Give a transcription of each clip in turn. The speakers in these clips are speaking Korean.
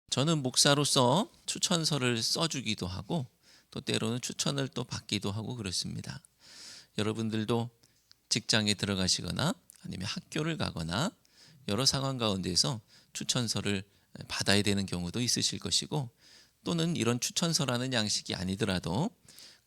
저는 목사로서 추천서를 써주기도 하고 또 때로는 추천을 또 받기도 하고 그렇습니다. 여러분들도 직장에 들어가시거나 아니면 학교를 가거나 여러 상황 가운데서 추천서를 받아야 되는 경우도 있으실 것이고, 또는 이런 추천서라는 양식이 아니더라도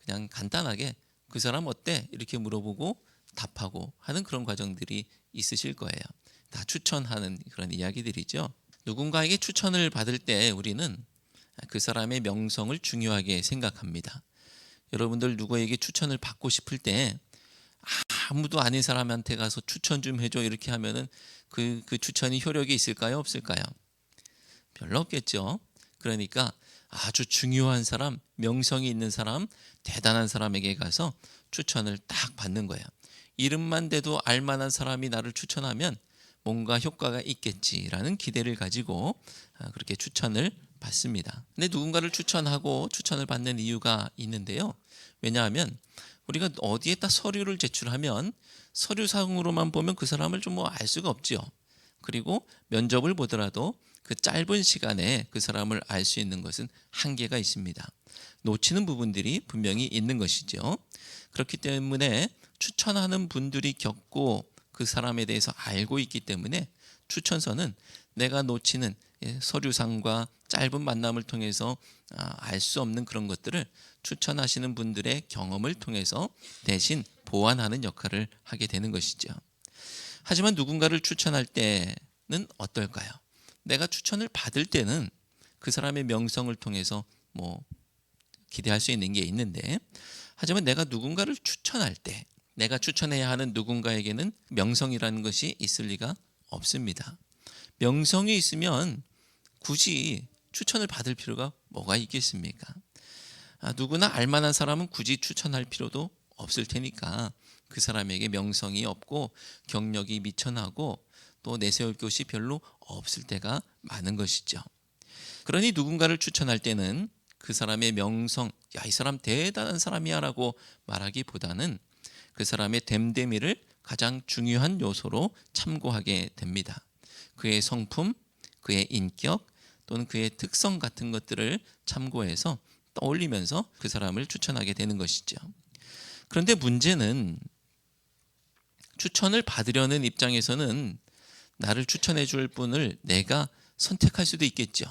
그냥 간단하게 그 사람 어때? 이렇게 물어보고 답하고 하는 그런 과정들이 있으실 거예요. 다 추천하는 그런 이야기들이죠. 누군가에게 추천을 받을 때 우리는 그 사람의 명성을 중요하게 생각합니다. 여러분들 누구에게 추천을 받고 싶을 때 아무도 아닌 사람한테 가서 추천 좀 해줘 이렇게 하면은 그 추천이 효력이 있을까요? 없을까요? 별로 없겠죠. 그러니까 아주 중요한 사람, 명성이 있는 사람, 대단한 사람에게 가서 추천을 딱 받는 거예요. 이름만 대도 알만한 사람이 나를 추천하면 뭔가 효과가 있겠지라는 기대를 가지고 그렇게 추천을 받습니다. 근데 누군가를 추천하고 추천을 받는 이유가 있는데요. 왜냐하면 우리가 어디에다 서류를 제출하면 서류상으로만 보면 그 사람을 좀 알 수가 없지요. 그리고 면접을 보더라도 그 짧은 시간에 그 사람을 알 수 있는 것은 한계가 있습니다. 놓치는 부분들이 분명히 있는 것이죠. 그렇기 때문에 추천하는 분들이 겪고 그 사람에 대해서 알고 있기 때문에 추천서는 내가 놓치는 서류상과 짧은 만남을 통해서 알 수 없는 그런 것들을 추천하시는 분들의 경험을 통해서 대신 보완하는 역할을 하게 되는 것이죠. 하지만 누군가를 추천할 때는 어떨까요? 내가 추천을 받을 때는 그 사람의 명성을 통해서 기대할 수 있는 게 있는데, 하지만 내가 누군가를 추천할 때 내가 추천해야 하는 누군가에게는 명성이라는 것이 있을 리가 없습니다. 명성이 있으면 굳이 추천을 받을 필요가 뭐가 있겠습니까? 누구나 알만한 사람은 굳이 추천할 필요도 없을 테니까 그 사람에게 명성이 없고 경력이 미천하고 또 내세울 것이 별로 없을 때가 많은 것이죠. 그러니 누군가를 추천할 때는 그 사람의 명성, 야, 이 사람 대단한 사람이야 라고 말하기보다는 그 사람의 됨됨이를 가장 중요한 요소로 참고하게 됩니다. 그의 성품, 그의 인격 또는 그의 특성 같은 것들을 참고해서 떠올리면서 그 사람을 추천하게 되는 것이죠. 그런데 문제는 추천을 받으려는 입장에서는 나를 추천해 줄 분을 내가 선택할 수도 있겠죠.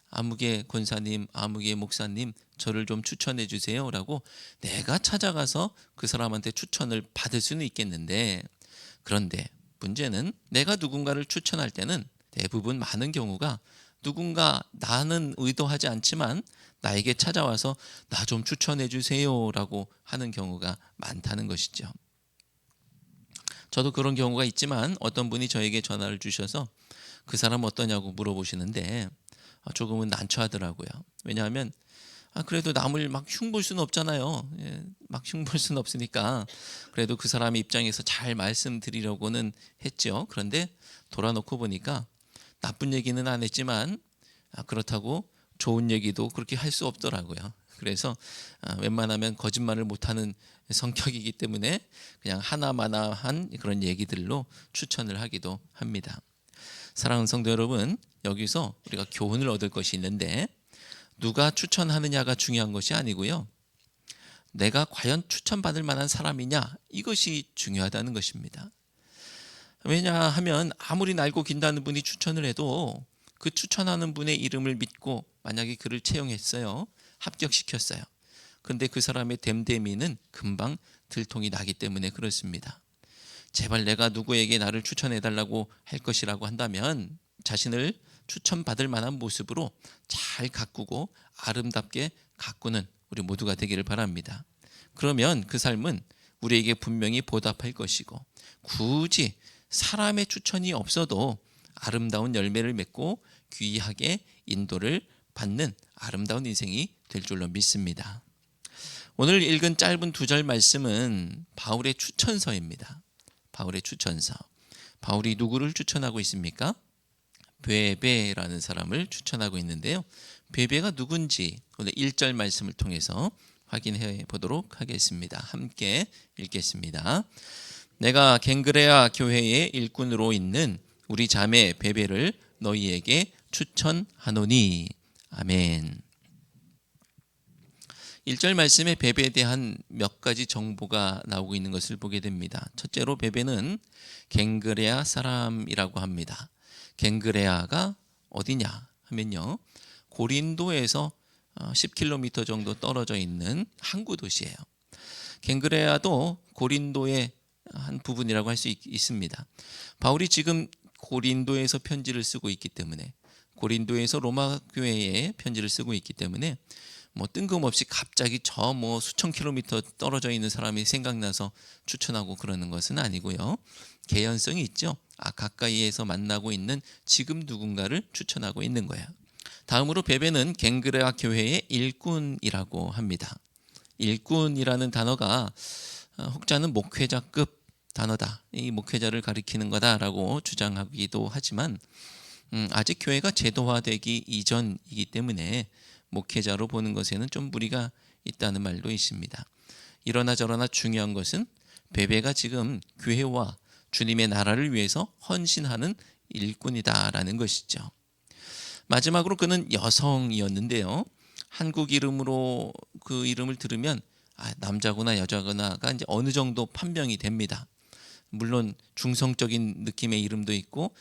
아무개 권사님, 아무개 목사님, 저를 좀 추천해 주세요 라고 내가 찾아가서 그 사람한테 추천을 받을 수는 있겠는데, 그런데 문제는 내가 누군가를 추천할 때는 대부분 많은 경우가 누군가 나는 의도하지 않지만 나에게 찾아와서 나 좀 추천해 주세요 라고 하는 경우가 많다는 것이죠. 저도 그런 경우가 있지만 어떤 분이 저에게 전화를 주셔서 그 사람 어떠냐고 물어보시는데 조금은 난처하더라고요. 왜냐하면 그래도 남을 막 흉볼 수는 없잖아요. 막 흉볼 수는 없으니까 그래도 그 사람 입장에서 잘 말씀드리려고는 했죠. 그런데 돌아놓고 보니까 나쁜 얘기는 안 했지만 그렇다고 좋은 얘기도 그렇게 할 수 없더라고요. 그래서 웬만하면 거짓말을 못하는 성격이기 때문에 그냥 하나마나한 그런 얘기들로 추천을 하기도 합니다. 사랑하는 성도 여러분, 여기서 우리가 교훈을 얻을 것이 있는데, 누가 추천하느냐가 중요한 것이 아니고요, 내가 과연 추천받을 만한 사람이냐, 이것이 중요하다는 것입니다. 왜냐하면 아무리 날고 긴다는 분이 추천을 해도 그 추천하는 분의 이름을 믿고 만약에 그를 채용했어요, 합격시켰어요. 근데 그 사람의 됨됨이는 금방 들통이 나기 때문에 그렇습니다. 제발 내가 누구에게 나를 추천해달라고 할 것이라고 한다면 자신을 추천받을 만한 모습으로 잘 가꾸고 아름답게 가꾸는 우리 모두가 되기를 바랍니다. 그러면 그 삶은 우리에게 분명히 보답할 것이고, 굳이 사람의 추천이 없어도 아름다운 열매를 맺고 귀하게 인도를 받는 아름다운 인생이 될 줄로 믿습니다. 오늘 읽은 짧은 2절 말씀은 바울의 추천서입니다. 바울의 추천서. 바울이 누구를 추천하고 있습니까? 베베라는 사람을 추천하고 있는데요. 베베가 누군지 오늘 1절 말씀을 통해서 확인해 보도록 하겠습니다. 함께 읽겠습니다. 내가 갱그레아 교회의 일꾼으로 있는 우리 자매 베베를 너희에게 추천하노니. 아멘. 1절 말씀에 베베에 대한 몇 가지 정보가 나오고 있는 것을 보게 됩니다. 첫째로 베베는 갱그레아 사람이라고 합니다. 갱그레아가 어디냐 하면요, 고린도에서 10km 정도 떨어져 있는 항구 도시예요. 갱그레아도 고린도의 한 부분이라고 할 수 있습니다. 바울이 지금 고린도에서 편지를 쓰고 있기 때문에, 고린도에서 로마 교회에 편지를 쓰고 있기 때문에 뜬금없이 갑자기 저 수천 킬로미터 떨어져 있는 사람이 생각나서 추천하고 그러는 것은 아니고요. 개연성이 있죠. 가까이에서 만나고 있는 지금 누군가를 추천하고 있는 거예요. 다음으로 베베는 갱그레아 교회의 일꾼이라고 합니다. 일꾼이라는 단어가 혹자는 목회자급 단어다, 이 목회자를 가리키는 거다라고 주장하기도 하지만 아직 교회가 제도화되기 이전이기 때문에 목회자로 보는 것에는 좀 무리가 있다는 말도 있습니다. 이러나 저러나 중요한 것은 베베가 지금 교회와 주님의 나라를 위해서 헌신하는 일꾼이다라는 것이죠. 마지막으로 그는 여성이었는데요, 한국 이름으로 그 이름을 들으면 남자구나 여자구나가 이제 어느 정도 판명이 됩니다. 물론 중성적인 느낌의 이름도 있고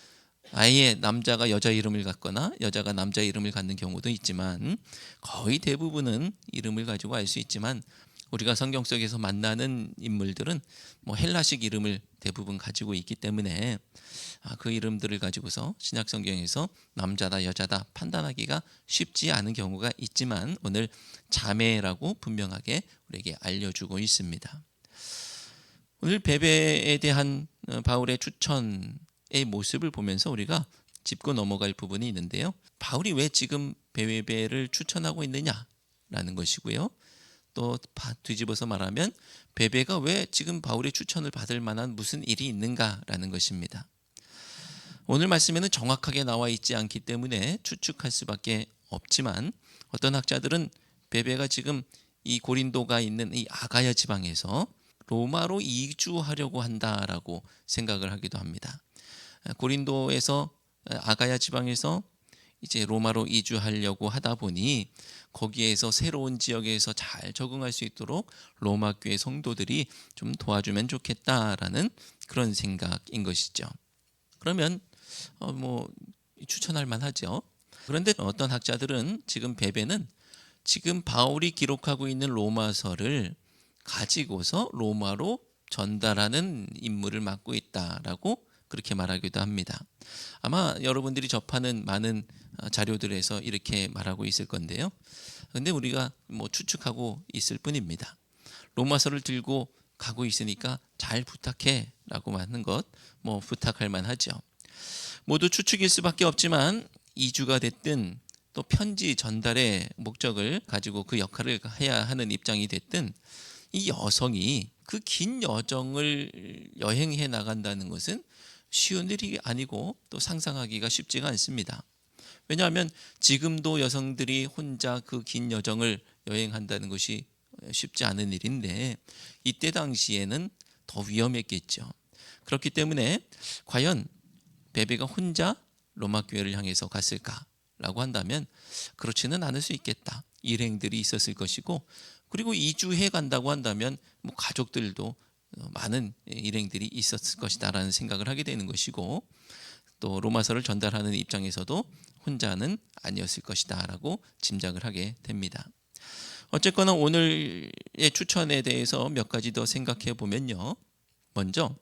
아예 남자가 여자 이름을 갖거나 여자가 남자 이름을 갖는 경우도 있지만, 거의 대부분은 이름을 가지고 알 수 있지만 우리가 성경 속에서 만나는 인물들은 헬라식 이름을 대부분 가지고 있기 때문에 그 이름들을 가지고서 신약 성경에서 남자다 여자다 판단하기가 쉽지 않은 경우가 있지만, 오늘 자매라고 분명하게 우리에게 알려주고 있습니다. 오늘 베베에 대한 바울의 추천의 모습을 보면서 우리가 짚고 넘어갈 부분이 있는데요, 바울이 왜 지금 베베를 추천하고 있느냐라는 것이고요, 또 뒤집어서 말하면 베베가 왜 지금 바울의 추천을 받을 만한 무슨 일이 있는가라는 것입니다. 오늘 말씀에는 정확하게 나와 있지 않기 때문에 추측할 수밖에 없지만, 어떤 학자들은 베베가 지금 이 고린도가 있는 이 아가야 지방에서 로마로 이주하려고 한다라고 생각을 하기도 합니다. 고린도에서 아가야 지방에서 이제 로마로 이주하려고 하다 보니 거기에서 새로운 지역에서 잘 적응할 수 있도록 로마 교회 성도들이 좀 도와주면 좋겠다라는 그런 생각인 것이죠. 그러면 추천할 만하죠. 그런데 어떤 학자들은 지금 베베는 지금 바울이 기록하고 있는 로마서를 가지고서 로마로 전달하는 임무를 맡고 있다라고 그렇게 말하기도 합니다. 아마 여러분들이 접하는 많은 자료들에서 이렇게 말하고 있을 건데요, 근데 우리가 추측하고 있을 뿐입니다. 로마서를 들고 가고 있으니까 잘 부탁해 라고 하는 것 부탁할 만하죠. 모두 추측일 수밖에 없지만 이주가 됐든 또 편지 전달의 목적을 가지고 그 역할을 해야 하는 입장이 됐든, 이 여성이 그 긴 여정을 여행해 나간다는 것은 쉬운 일이 아니고 또 상상하기가 쉽지가 않습니다. 왜냐하면 지금도 여성들이 혼자 그 긴 여정을 여행한다는 것이 쉽지 않은 일인데, 이때 당시에는 더 위험했겠죠. 그렇기 때문에 과연 베베가 혼자 로마 교회를 향해서 갔을까라고 한다면 그렇지는 않을 수 있겠다. 일행들이 있었을 것이고, 그리고 이주해 간다고 한다면 가족들도 많은 일행들이 있었을 것이다라는 생각을 하게 되는 것이고, 또 로마서를 전달하는 입장에서도 혼자는 아니었을 것이다라고 짐작을 하게 됩니다. 어쨌거나 오늘의 추천에 대해서 몇 가지 더 생각해 보면요, 먼저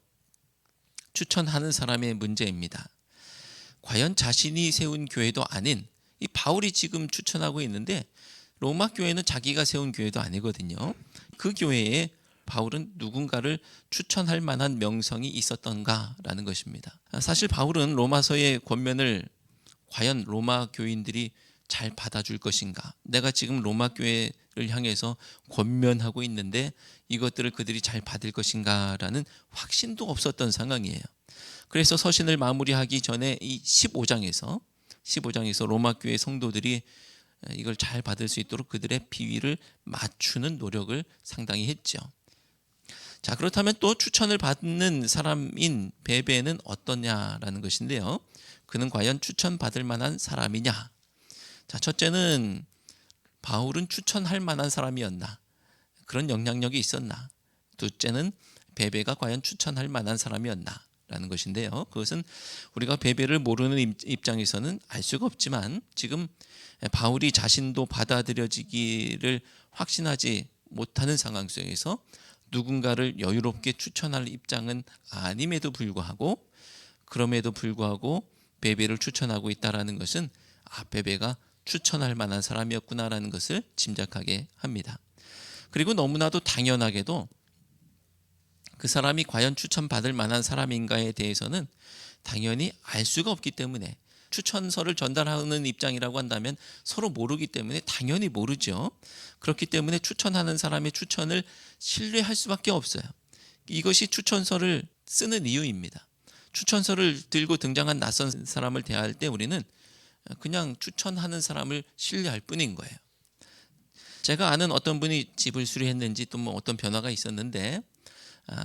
추천하는 사람의 문제입니다. 과연 자신이 세운 교회도 아닌 이 바울이 지금 추천하고 있는데, 로마 교회는 자기가 세운 교회도 아니거든요. 그 교회에 바울은 누군가를 추천할 만한 명성이 있었던가라는 것입니다. 사실 바울은 로마서의 권면을 과연 로마 교인들이 잘 받아줄 것인가, 내가 지금 로마 교회를 향해서 권면하고 있는데 이것들을 그들이 잘 받을 것인가라는 확신도 없었던 상황이에요. 그래서 서신을 마무리하기 전에 이 15장에서 로마 교회 성도들이 이걸 잘 받을 수 있도록 그들의 비위를 맞추는 노력을 상당히 했죠. 자, 그렇다면 또 추천을 받는 사람인 베베는 어떠냐라는 것인데요. 그는 과연 추천받을 만한 사람이냐? 자, 첫째는 바울은 추천할 만한 사람이었나? 그런 영향력이 있었나? 둘째는 베베가 과연 추천할 만한 사람이었나? 라는 것인데요. 그것은 우리가 베베를 모르는 입장에서는 알 수가 없지만 지금 바울이 자신도 받아들여지기를 확신하지 못하는 상황 속에서 누군가를 여유롭게 추천할 입장은 아님에도 불구하고 그럼에도 불구하고 베베를 추천하고 있다라는 것은 베베가 추천할 만한 사람이었구나라는 것을 짐작하게 합니다. 그리고 너무나도 당연하게도 그 사람이 과연 추천받을 만한 사람인가에 대해서는 당연히 알 수가 없기 때문에 추천서를 전달하는 입장이라고 한다면 서로 모르기 때문에 당연히 모르죠. 그렇기 때문에 추천하는 사람의 추천을 신뢰할 수밖에 없어요. 이것이 추천서를 쓰는 이유입니다. 추천서를 들고 등장한 낯선 사람을 대할 때 우리는 그냥 추천하는 사람을 신뢰할 뿐인 거예요. 제가 아는 어떤 분이 집을 수리했는지 또 뭐 어떤 변화가 있었는데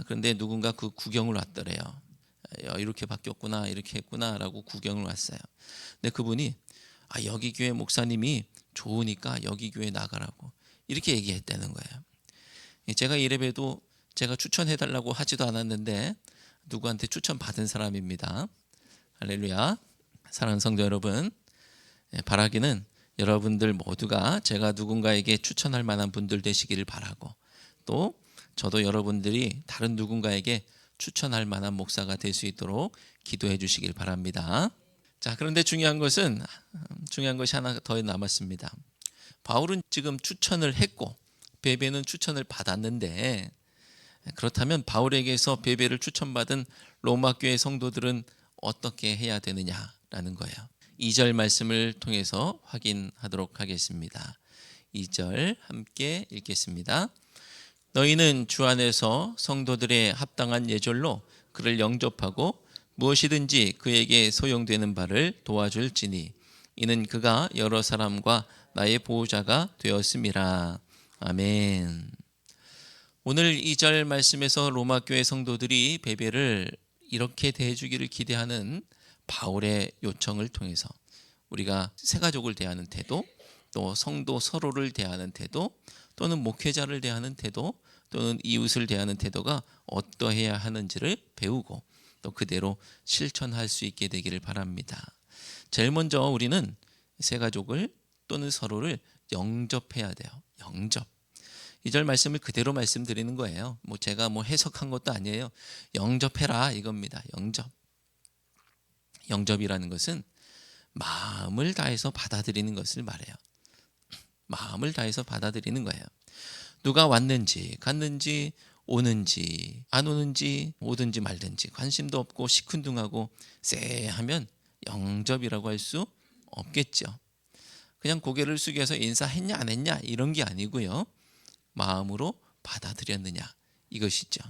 그런데 누군가 그 구경을 왔더래요. 이렇게 바뀌었구나 이렇게 했구나라고 구경을 왔어요. 근데 그분이 여기 교회 목사님이 좋으니까 여기 교회 나가라고 이렇게 얘기했다는 거예요. 제가 이래봬도 제가 추천해달라고 하지도 않았는데 누구한테 추천받은 사람입니다. 할렐루야. 사랑하는 성도 여러분, 바라기는 여러분들 모두가 제가 누군가에게 추천할 만한 분들 되시기를 바라고 또 저도 여러분들이 다른 누군가에게 추천할 만한 목사가 될 수 있도록 기도해 주시길 바랍니다. 자, 그런데 중요한 것이 하나 더 남았습니다. 바울은 지금 추천을 했고 베베는 추천을 받았는데 그렇다면 바울에게서 베베를 추천받은 로마 교회 성도들은 어떻게 해야 되느냐라는 거예요. 2절 말씀을 통해서 확인하도록 하겠습니다. 2절 함께 읽겠습니다. 너희는 주 안에서 성도들의 합당한 예절로 그를 영접하고 무엇이든지 그에게 소용되는 바를 도와줄지니 이는 그가 여러 사람과 나의 보호자가 되었음이라. 아멘. 오늘 2절 말씀에서 로마 교회 성도들이 베베를 이렇게 대해주기를 기대하는 바울의 요청을 통해서 우리가 새가족을 대하는 태도, 또 성도 서로를 대하는 태도, 또는 목회자를 대하는 태도, 또는 이웃을 대하는 태도가 어떠해야 하는지를 배우고 또 그대로 실천할 수 있게 되기를 바랍니다. 제일 먼저 우리는 새가족을 또는 서로를 영접해야 돼요. 영접. 2절 말씀을 그대로 말씀드리는 거예요. 제가 해석한 것도 아니에요. 영접해라 이겁니다. 영접. 영접이라는 것은 마음을 다해서 받아들이는 것을 말해요. 마음을 다해서 받아들이는 거예요. 누가 왔는지 갔는지 오는지 안 오는지 오든지 말든지 관심도 없고 시큰둥하고 쎄하면 영접이라고 할 수 없겠죠. 그냥 고개를 숙여서 인사했냐 안 했냐 이런 게 아니고요. 마음으로 받아들였느냐 이것이죠.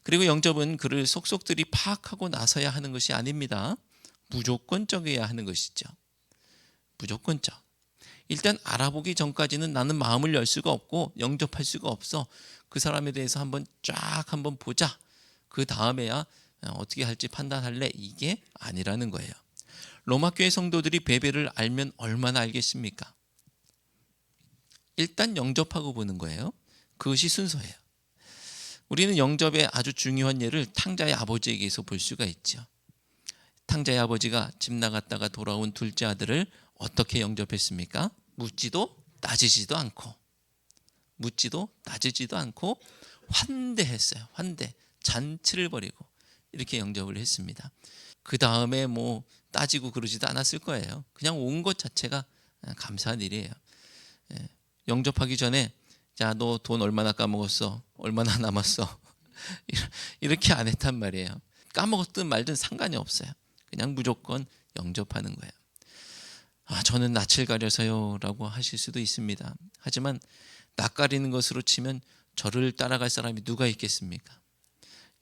그리고 영접은 그를 속속들이 파악하고 나서야 하는 것이 아닙니다. 무조건적이어야 하는 것이죠. 무조건적. 일단 알아보기 전까지는 나는 마음을 열 수가 없고 영접할 수가 없어. 그 사람에 대해서 한번 보자. 그 다음에야 어떻게 할지 판단할래. 이게 아니라는 거예요. 로마 교회 성도들이 베베를 알면 얼마나 알겠습니까? 일단 영접하고 보는 거예요. 그것이 순서예요. 우리는 영접의 아주 중요한 예를 탕자의 아버지에게서 볼 수가 있죠. 탕자의 아버지가 집 나갔다가 돌아온 둘째 아들을 어떻게 영접했습니까? 묻지도 따지지도 않고 환대했어요. 환대, 잔치를 벌이고 이렇게 영접을 했습니다. 그 다음에 따지고 그러지도 않았을 거예요. 그냥 온 것 자체가 감사한 일이에요. 영접하기 전에 자, 너 돈 얼마나 까먹었어? 얼마나 남았어? 이렇게 안 했단 말이에요. 까먹었든 말든 상관이 없어요. 그냥 무조건 영접하는 거예요. 저는 낯을 가려서요 라고 하실 수도 있습니다. 하지만 낯 가리는 것으로 치면 저를 따라갈 사람이 누가 있겠습니까?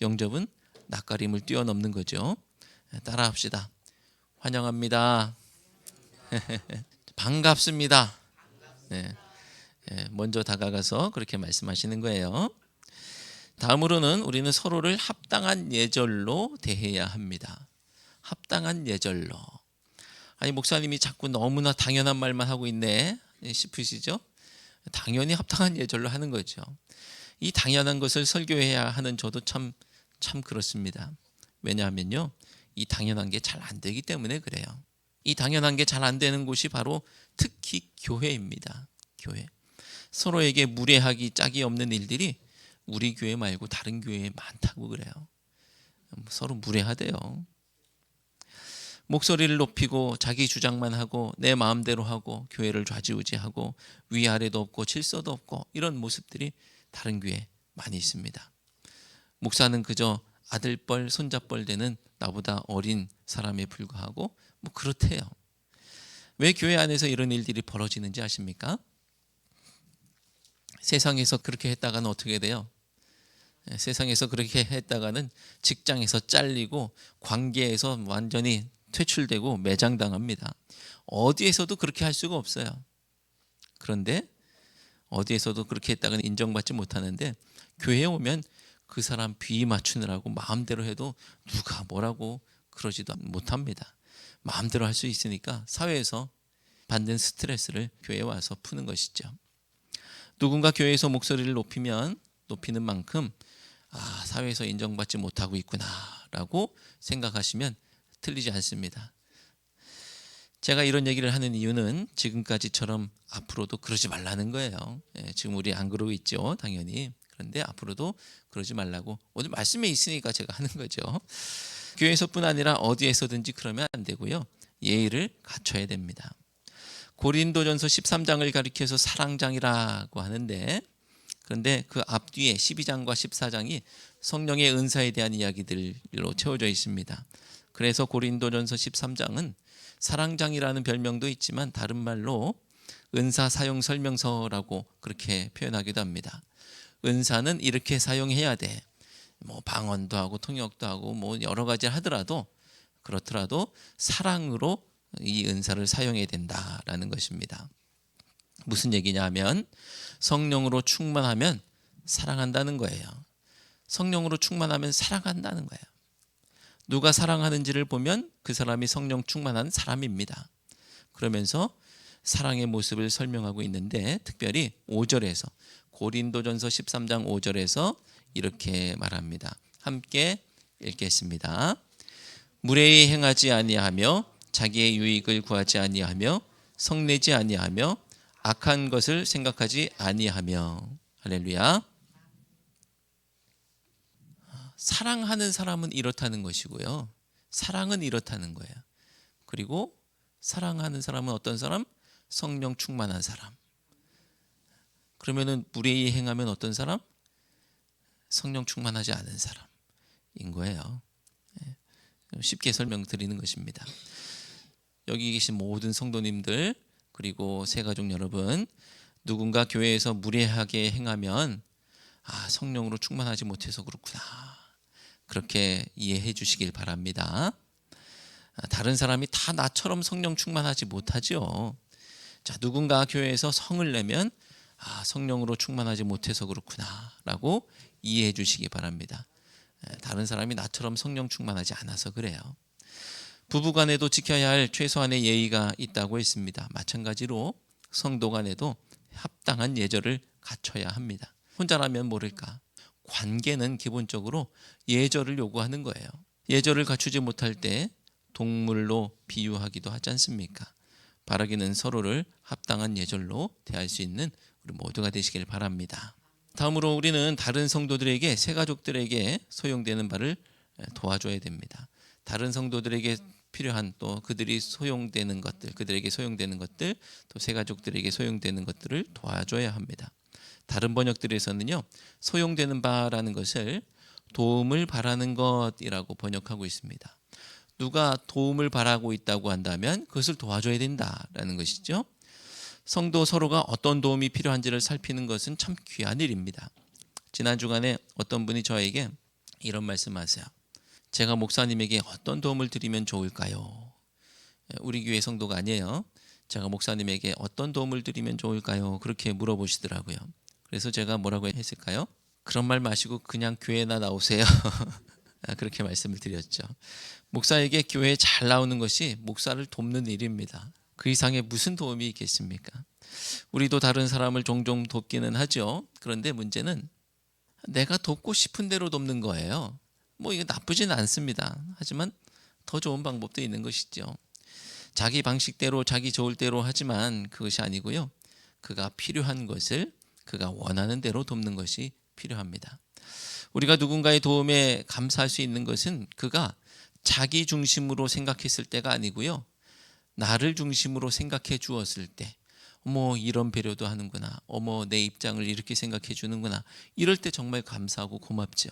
영접은 낯가림을 뛰어넘는 거죠. 따라합시다. 환영합니다. 반갑습니다. 네, 먼저 다가가서 그렇게 말씀하시는 거예요. 다음으로는 우리는 서로를 합당한 예절로 대해야 합니다. 합당한 예절로. 아니 목사님이 자꾸 너무나 당연한 말만 하고 있네 싶으시죠? 당연히 합당한 예절로 하는 거죠. 이 당연한 것을 설교해야 하는 저도 참 그렇습니다. 왜냐하면요, 이 당연한 게 잘 안 되기 때문에 그래요. 이 당연한 게 잘 안 되는 곳이 바로 특히 교회입니다. 교회. 서로에게 무례하기 짝이 없는 일들이 우리 교회 말고 다른 교회에 많다고 그래요. 서로 무례하대요. 목소리를 높이고 자기 주장만 하고 내 마음대로 하고 교회를 좌지우지하고 위아래도 없고 질서도 없고 이런 모습들이 다른 교회에 많이 있습니다. 목사는 그저 아들뻘 손자뻘 되는 나보다 어린 사람에 불과하고 뭐 그렇대요. 왜 교회 안에서 이런 일들이 벌어지는지 아십니까? 세상에서 그렇게 했다가는 어떻게 돼요? 세상에서 그렇게 했다가는 직장에서 잘리고 관계에서 완전히 퇴출되고 매장당합니다. 어디에서도 그렇게 할 수가 없어요. 그런데 어디에서도 그렇게 했다가는 인정받지 못하는데 교회에 오면 그 사람 비위 맞추느라고 마음대로 해도 누가 뭐라고 그러지도 못합니다. 마음대로 할 수 있으니까 사회에서 받는 스트레스를 교회에 와서 푸는 것이죠. 누군가 교회에서 목소리를 높이는 만큼 사회에서 인정받지 못하고 있구나라고 생각하시면 틀리지 않습니다. 제가 이런 얘기를 하는 이유는 지금까지처럼 앞으로도 그러지 말라는 거예요. 지금 우리 안 그러고 있죠, 당연히. 그런데 앞으로도 그러지 말라고 오늘 말씀에 있으니까 제가 하는 거죠. 교회에서뿐 아니라 어디에서든지 그러면 안 되고요. 예의를 갖춰야 됩니다. 고린도전서 13장을 가리켜서 사랑장이라고 하는데, 그런데 그 앞뒤에 12장과 14장이 성령의 은사에 대한 이야기들로 채워져 있습니다. 그래서 고린도전서 13장은 사랑장이라는 별명도 있지만 다른 말로 은사 사용 설명서라고 그렇게 표현하기도 합니다. 은사는 이렇게 사용해야 돼. 뭐 방언도 하고 통역도 하고 뭐 여러 가지 하더라도 그렇더라도 사랑으로 이 은사를 사용해야 된다라는 것입니다. 무슨 얘기냐면 성령으로 충만하면 사랑한다는 거예요. 성령으로 충만하면 사랑한다는 거예요. 누가 사랑하는지를 보면 그 사람이 성령 충만한 사람입니다. 그러면서 사랑의 모습을 설명하고 있는데 특별히 5절에서 고린도전서 13장 5절에서 이렇게 말합니다. 함께 읽겠습니다. 무례히 행하지 아니하며 자기의 유익을 구하지 아니하며 성내지 아니하며 악한 것을 생각하지 아니하며. 할렐루야. 사랑하는 사람은 이렇다는 것이고요. 사랑은 이렇다는 거예요. 그리고 사랑하는 사람은 어떤 사람? 성령 충만한 사람. 그러면은 무례히 행하면 어떤 사람? 성령 충만하지 않은 사람인 거예요. 쉽게 설명드리는 것입니다. 여기 계신 모든 성도님들 그리고 새가족 여러분, 누군가 교회에서 무례하게 행하면 성령으로 충만하지 못해서 그렇구나, 그렇게 이해해 주시길 바랍니다. 다른 사람이 다 나처럼 성령 충만하지 못하죠. 자, 누군가 교회에서 성을 내면 성령으로 충만하지 못해서 그렇구나 라고 이해해 주시기 바랍니다. 다른 사람이 나처럼 성령 충만하지 않아서 그래요. 부부간에도 지켜야 할 최소한의 예의가 있다고 했습니다. 마찬가지로 성도 간에도 합당한 예절을 갖춰야 합니다. 혼자라면 모를까, 관계는 기본적으로 예절을 요구하는 거예요. 예절을 갖추지 못할 때 동물로 비유하기도 하지 않습니까? 바라기는 서로를 합당한 예절로 대할 수 있는 우리 모두가 되시길 바랍니다. 다음으로 우리는 다른 성도들에게, 새가족들에게 소용되는 바를 도와줘야 됩니다. 다른 성도들에게 필요한 또 그들이 소용되는 것들, 그들에게 소용되는 것들, 또 새가족들에게 소용되는 것들을 도와줘야 합니다. 다른 번역들에서는요, 소용되는 바라는 것을 도움을 바라는 것이라고 번역하고 있습니다. 누가 도움을 바라고 있다고 한다면 그것을 도와줘야 된다라는 것이죠. 성도 서로가 어떤 도움이 필요한지를 살피는 것은 참 귀한 일입니다. 지난 주간에 어떤 분이 저에게 이런 말씀하세요. 제가 목사님에게 어떤 도움을 드리면 좋을까요? 우리 교회 성도가 아니에요. 제가 목사님에게 어떤 도움을 드리면 좋을까요? 그렇게 물어보시더라고요. 그래서 제가 뭐라고 했을까요? 그런 말 마시고 그냥 교회나 나오세요. 그렇게 말씀을 드렸죠. 목사에게 교회에 잘 나오는 것이 목사를 돕는 일입니다. 그 이상의 무슨 도움이 있겠습니까? 우리도 다른 사람을 종종 돕기는 하죠. 그런데 문제는 내가 돕고 싶은 대로 돕는 거예요. 뭐 이거 나쁘진 않습니다. 하지만 더 좋은 방법도 있는 것이죠. 자기 방식대로 자기 좋을 대로 하지만 그것이 아니고요. 그가 필요한 것을 그가 원하는 대로 돕는 것이 필요합니다. 우리가 누군가의 도움에 감사할 수 있는 것은 그가 자기 중심으로 생각했을 때가 아니고요. 나를 중심으로 생각해 주었을 때, 어머 이런 배려도 하는구나, 어머 내 입장을 이렇게 생각해 주는구나, 이럴 때 정말 감사하고 고맙죠.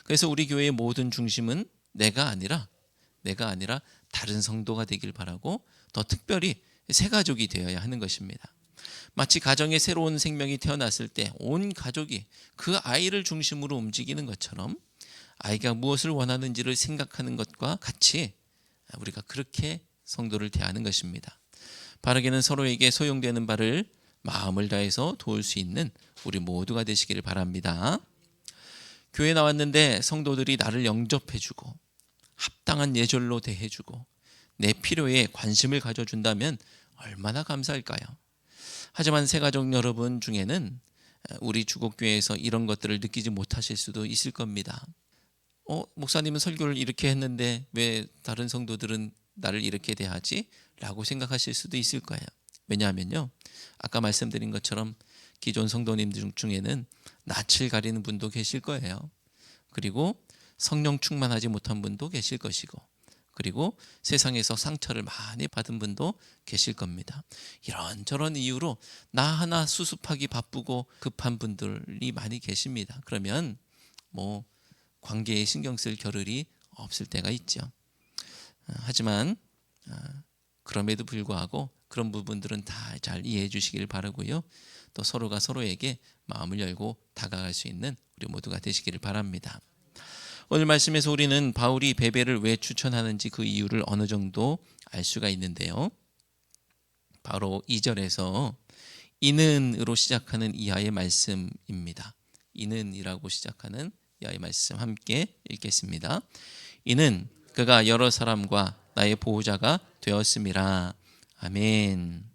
그래서 우리 교회의 모든 중심은 내가 아니라 다른 성도가 되길 바라고, 더 특별히 새 가족이 되어야 하는 것입니다. 마치 가정에 새로운 생명이 태어났을 때 온 가족이 그 아이를 중심으로 움직이는 것처럼 아이가 무엇을 원하는지를 생각하는 것과 같이 우리가 그렇게 성도를 대하는 것입니다. 바르게는 서로에게 소용되는 바를 마음을 다해서 도울 수 있는 우리 모두가 되시기를 바랍니다. 교회 나왔는데 성도들이 나를 영접해주고 합당한 예절로 대해주고 내 필요에 관심을 가져준다면 얼마나 감사할까요? 하지만 새가족 여러분 중에는 우리 주곡교회에서 이런 것들을 느끼지 못하실 수도 있을 겁니다. 목사님은 설교를 이렇게 했는데 왜 다른 성도들은 나를 이렇게 대하지? 라고 생각하실 수도 있을 거예요. 왜냐하면요, 아까 말씀드린 것처럼 기존 성도님들 중에는 낯을 가리는 분도 계실 거예요. 그리고 성령 충만하지 못한 분도 계실 것이고, 그리고 세상에서 상처를 많이 받은 분도 계실 겁니다. 이런저런 이유로 나 하나 수습하기 바쁘고 급한 분들이 많이 계십니다. 그러면 뭐 관계에 신경 쓸 겨를이 없을 때가 있죠. 하지만 그럼에도 불구하고 그런 부분들은 다 잘 이해해 주시길 바라고요. 또 서로가 서로에게 마음을 열고 다가갈 수 있는 우리 모두가 되시기를 바랍니다. 오늘 말씀에서 우리는 바울이 베베를 왜 추천하는지 그 이유를 어느 정도 알 수가 있는데요. 바로 2절에서 이는으로 시작하는 이하의 말씀입니다. 이는이라고 시작하는 이하의 말씀 함께 읽겠습니다. 이는 그가 여러 사람과 나의 보호자가 되었음이라. 아멘.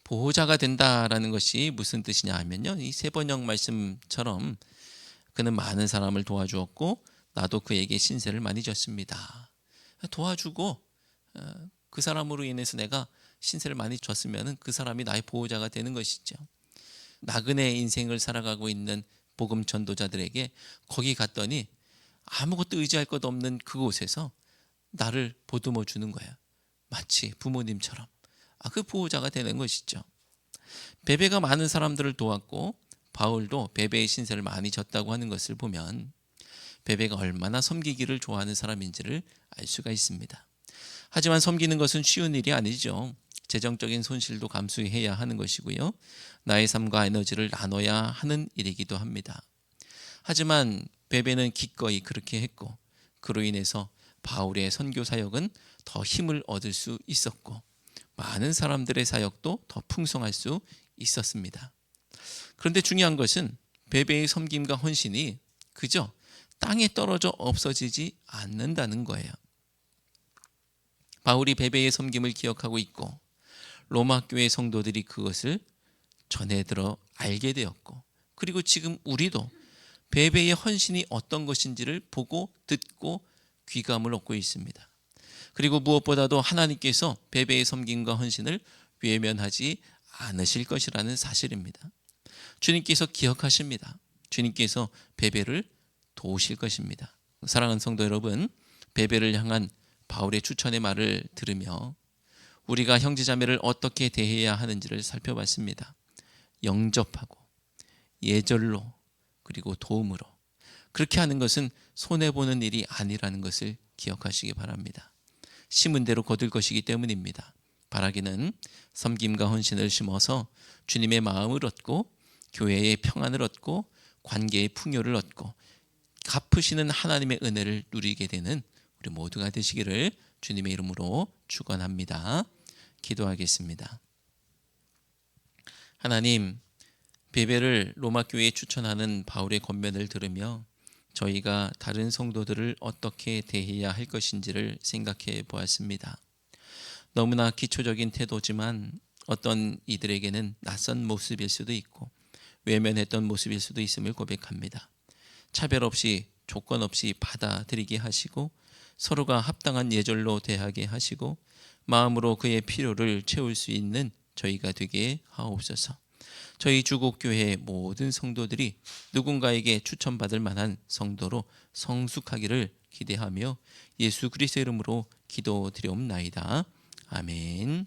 보호자가 된다라는 것이 무슨 뜻이냐 하면요, 이 세번역 말씀처럼 그는 많은 사람을 도와주었고 나도 그에게 신세를 많이 졌습니다. 도와주고 그 사람으로 인해서 내가 신세를 많이 졌으면 그 사람이 나의 보호자가 되는 것이죠. 나그네 인생을 살아가고 있는 복음 전도자들에게 거기 갔더니 아무것도 의지할 것 없는 그곳에서 나를 보듬어 주는 거야. 마치 부모님처럼. 그 보호자가 되는 것이죠. 베베가 많은 사람들을 도왔고 바울도 베베의 신세를 많이 졌다고 하는 것을 보면 베베가 얼마나 섬기기를 좋아하는 사람인지를 알 수가 있습니다. 하지만 섬기는 것은 쉬운 일이 아니죠. 재정적인 손실도 감수해야 하는 것이고요. 나의 삶과 에너지를 나눠야 하는 일이기도 합니다. 하지만 베베는 기꺼이 그렇게 했고 그로 인해서 바울의 선교 사역은 더 힘을 얻을 수 있었고 많은 사람들의 사역도 더 풍성할 수 있었습니다. 그런데 중요한 것은 베베의 섬김과 헌신이 그저 땅에 떨어져 없어지지 않는다는 거예요. 바울이 베베의 섬김을 기억하고 있고 로마 교회 성도들이 그것을 전해 들어 알게 되었고, 그리고 지금 우리도 베베의 헌신이 어떤 것인지를 보고 듣고 귀감을 얻고 있습니다. 그리고 무엇보다도 하나님께서 베베의 섬김과 헌신을 외면하지 않으실 것이라는 사실입니다. 주님께서 기억하십니다. 주님께서 베베를 도우실 것입니다. 사랑하는 성도 여러분, 베베를 향한 바울의 추천의 말을 들으며 우리가 형제자매를 어떻게 대해야 하는지를 살펴봤습니다. 영접하고 예절로 그리고 도움으로. 그렇게 하는 것은 손해보는 일이 아니라는 것을 기억하시기 바랍니다. 심은 대로 거둘 것이기 때문입니다. 바라기는 섬김과 헌신을 심어서 주님의 마음을 얻고 교회의 평안을 얻고 관계의 풍요를 얻고 갚으시는 하나님의 은혜를 누리게 되는 우리 모두가 되시기를 주님의 이름으로 축원합니다. 기도하겠습니다. 하나님, 베베를 로마 교회에 추천하는 바울의 권면을 들으며 저희가 다른 성도들을 어떻게 대해야 할 것인지를 생각해 보았습니다. 너무나 기초적인 태도지만 어떤 이들에게는 낯선 모습일 수도 있고 외면했던 모습일 수도 있음을 고백합니다. 차별 없이 조건 없이 받아들이게 하시고 서로가 합당한 예절로 대하게 하시고 마음으로 그의 필요를 채울 수 있는 저희가 되게 하옵소서. 저희 주곡교회 모든 성도들이 누군가에게 추천받을 만한 성도로 성숙하기를 기대하며 예수 그리스도의 이름으로 기도드리옵나이다. 아멘.